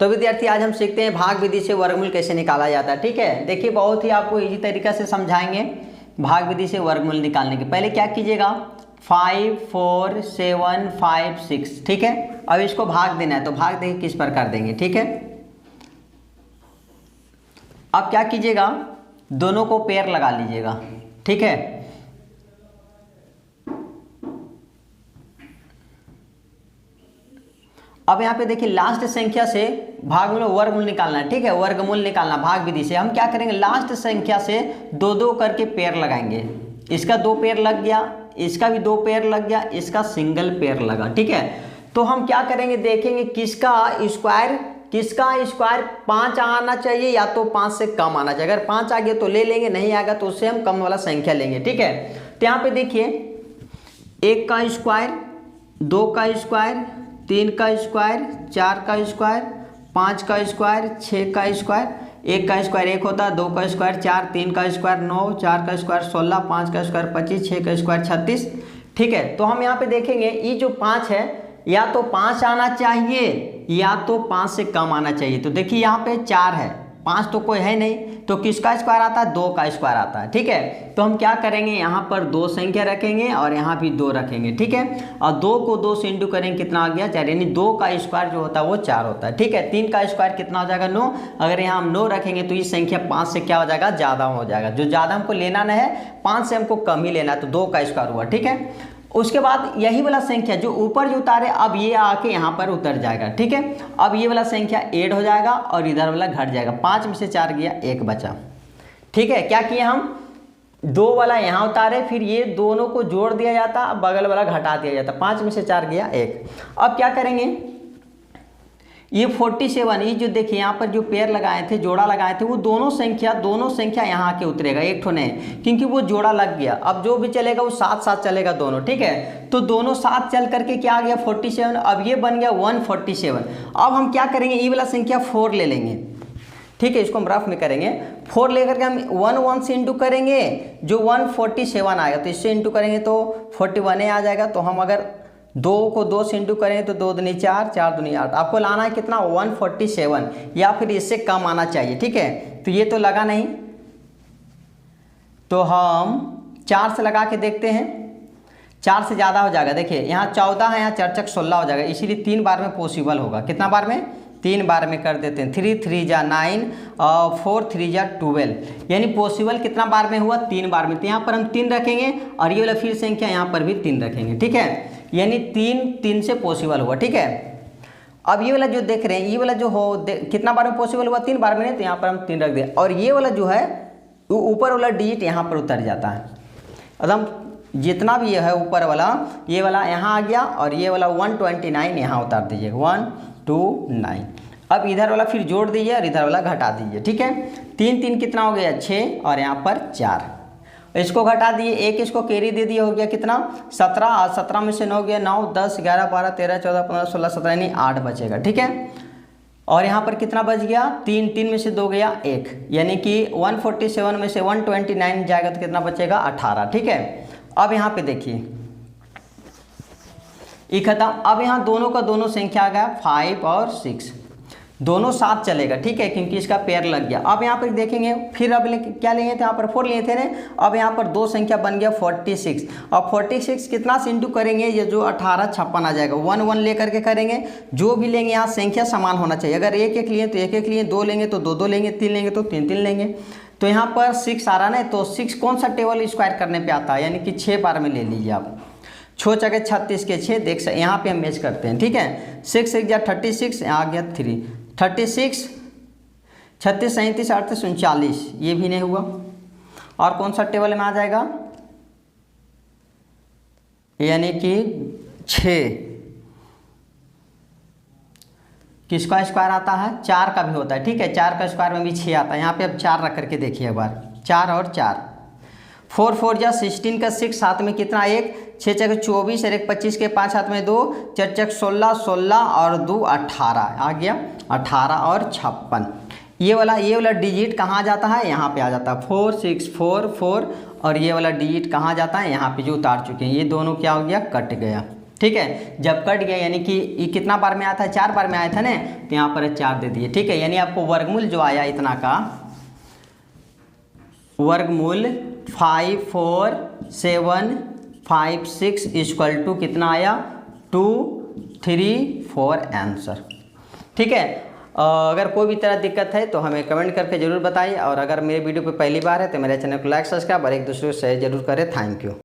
तो विद्यार्थी आज हम सीखते हैं भाग विधि से वर्गमूल कैसे निकाला जाता है। ठीक है, देखिए बहुत ही आपको इजी तरीका से समझाएंगे भाग विधि से वर्गमूल निकालने के। पहले क्या कीजिएगा, 5 4 7 5 6। ठीक है, अब इसको भाग देना है तो भाग देखिए किस प्रकार देंगे। ठीक है, अब क्या कीजिएगा, दोनों को पेयर लगा लीजिएगा। ठीक है, अब यहाँ पे देखिए लास्ट संख्या से भागमूल वर्गमूल निकालना है। ठीक है, वर्गमूल निकालना भाग विधि से हम क्या करेंगे, लास्ट संख्या से दो दो करके पेयर लगाएंगे। इसका 2 पेयर लग गया, इसका भी 2 पेयर लग गया, इसका सिंगल पेयर लगा। ठीक है, तो हम क्या करेंगे, देखेंगे किसका स्क्वायर 5 आना चाहिए या तो 5 से कम आना चाहिए। अगर 5 आ गया तो ले लेंगे, नहीं आएगा तो उससे हम कम वाला संख्या लेंगे। ठीक है, तो यहाँ पे देखिए 1 का स्क्वायर, 2 का स्क्वायर, 3 का स्क्वायर, 4 का स्क्वायर, 5 का स्क्वायर, 6 का स्क्वायर। 1 का स्क्वायर 1 होता है, 2 का स्क्वायर 4, 3 का स्क्वायर 9, 4 का स्क्वायर 16, 5 का स्क्वायर 25, 6 का स्क्वायर 36। ठीक है, तो हम यहाँ पे देखेंगे ये जो 5 है या तो 5 आना चाहिए या तो 5 से कम आना चाहिए। तो देखिए यहाँ पे 4 है, 5 तो कोई है नहीं, तो किसका स्क्वायर आता है, 2 का स्क्वायर आता है। ठीक है, तो हम क्या करेंगे, यहाँ पर 2 संख्या रखेंगे और यहाँ भी 2 रखेंगे। ठीक है, और 2 को 2 से इंटू करेंगे, कितना आ गया 4, यानी 2 का स्क्वायर जो होता है वो 4 होता है। ठीक है, 3 का स्क्वायर कितना हो जाएगा 9। अगर यहाँ हम 9 रखेंगे तो ये संख्या 5 से क्या हो जाएगा, ज़्यादा हो जाएगा। जो ज़्यादा हमको लेना नहीं है, 5 से हमको कम ही लेना है, तो 2 का स्क्वायर हुआ। ठीक है, उसके बाद यही वाला संख्या जो ऊपर जो उतारे, अब ये आके यहाँ पर उतर जाएगा। ठीक है, अब ये वाला संख्या ऐड हो जाएगा और इधर वाला घट जाएगा। 5 में से 4 गया, 1 बचा। ठीक है, क्या किया हम, 2 वाला यहाँ उतारे, फिर ये दोनों को जोड़ दिया जाता, अब बगल वाला घटा दिया जाता। 5 में से 4 गया, 1। अब क्या करेंगे, ये 47, ये जो देखिए यहाँ पर जो पेयर लगाए थे, जोड़ा लगाए थे, वो दोनों संख्या यहाँ आके उतरेगा, एक ठो नहीं, क्योंकि वो जोड़ा लग गया। अब जो भी चलेगा वो साथ साथ चलेगा दोनों। ठीक है, तो दोनों साथ चल करके क्या आ गया 47, अब ये बन गया 147। अब हम क्या करेंगे, ये वाला संख्या 4 ले लेंगे। ठीक है, इसको हम रफ में करेंगे, 4 लेकर के हम 1 से इंटू करेंगे, जो 147 आएगा, तो इससे इंटू करेंगे तो 41 आ जाएगा। तो हम अगर 2 को 2 से इंटू करें तो 2 दूनी 4, 4 दूनी 8। आपको लाना है कितना, 147, या फिर इससे कम आना चाहिए। ठीक है, तो ये तो लगा नहीं, तो हम 4 से लगा के देखते हैं, 4 से ज़्यादा हो जाएगा। देखिए यहाँ 14 है, यहाँ 4 चक 16 हो जाएगा, इसीलिए 3 बार में पॉसिबल होगा। कितना बार में, 3 बार में कर देते हैं। 3 3 जा 9 और 4 3 जा 12, यानी पॉसिबल कितना बार में हुआ, 3 बार में। तो यहाँ पर हम 3 रखेंगे और ये वाला फिर संख्या यहाँ पर भी 3 रखेंगे। ठीक है, यानी 3 से पॉसिबल हुआ। ठीक है, अब ये वाला जो देख रहे हैं, ये वाला जो कितना बार में पॉसिबल हुआ, 3 बार में, नहीं, तो यहाँ पर हम 3 रख दें। और ये वाला जो है ऊपर वाला डिजिट यहाँ पर उतर जाता है, एकदम जितना भी ये है ऊपर वाला, ये वाला यहाँ आ गया और ये वाला 129 यहाँ उतार दीजिए, 129। अब इधर वाला फिर जोड़ दीजिए और इधर वाला घटा दीजिए। ठीक है, 3 3 कितना हो गया 6 और यहाँ पर 4, इसको घटा दिए, 1 इसको कैरी दे दिया, हो गया कितना 17, और 17 में से 9 गया 9, 10 11 12 13 14 15 16 17, यानी 8 बचेगा। ठीक है, और यहाँ पर कितना बच गया, 3 में से 2 गया 1, यानी कि 147 में से 129 जाएगा तो कितना बचेगा 18। ठीक है, अब यहाँ पे देखिए ये खत्म। अब यहाँ दोनों का दोनों संख्या आ गया 5 और 6, दोनों साथ चलेगा। ठीक है, क्योंकि इसका पेयर लग गया। अब यहाँ पर देखेंगे, फिर अब क्या लेंगे थे, यहाँ पर 4 लिए थे ना, अब यहाँ पर 2 संख्या बन गया 46, और 46 कितना से इंटू करेंगे, ये जो 18 56 आ जाएगा। 1 1 लेकर के करेंगे, जो भी लेंगे यहाँ संख्या समान होना चाहिए। अगर 1 1 लिए तो 1 1 लिए, 2 लेंगे तो 2 2 लेंगे, 3 लेंगे तो 3 3 लेंगे। तो यहाँ पर 6 आ रहा ना, तो 6 कौन सा टेबल स्क्वायर करने पर आता है, यानी कि 6 बार में ले लीजिए आप। 6 चके 36 के 6, देख सकते यहाँ पे हम मैच करते हैं। ठीक है, 6 1 जा 36, आ गया 3, 36 36 37 38 39, ये भी नहीं हुआ। और कौन सा टेबल में आ जाएगा, यानी कि 6 किसका स्क्वायर आता है, 4 का भी होता है। ठीक है, 4 का स्क्वायर में भी 6 आता है। यहाँ पे अब 4 रख करके देखिए एक बार, 4 और 4, 4 4 जा 16 का 6, साथ में कितना 1, 6 चक 24 और 1 25 के 5 हाथ में 2, 4 चक 16 16 और 2 18, आ गया 18 और 56। ये वाला डिजिट कहाँ जाता है, यहाँ पे आ जाता है 4 6 4 4, और ये वाला डिजिट कहाँ जाता है, यहाँ पे जो उतार चुके हैं, ये दोनों क्या हो गया, कट गया। ठीक है। जब कट गया यानी कि ये कितना बार में आया था, 4 बार में आया था ना, तो यहाँ पर 4 दे दिए। ठीक है, यानी आपको वर्गमूल जो आया इतना का, वर्गमूल 54756 इक्वल टू कितना आया, 234 आंसर। ठीक है, अगर कोई भी तरह दिक्कत है तो हमें कमेंट करके ज़रूर बताइए, और अगर मेरे वीडियो पे पहली बार है तो मेरे चैनल को लाइक सब्सक्राइब और एक दूसरे को शेयर जरूर करें। Thank you.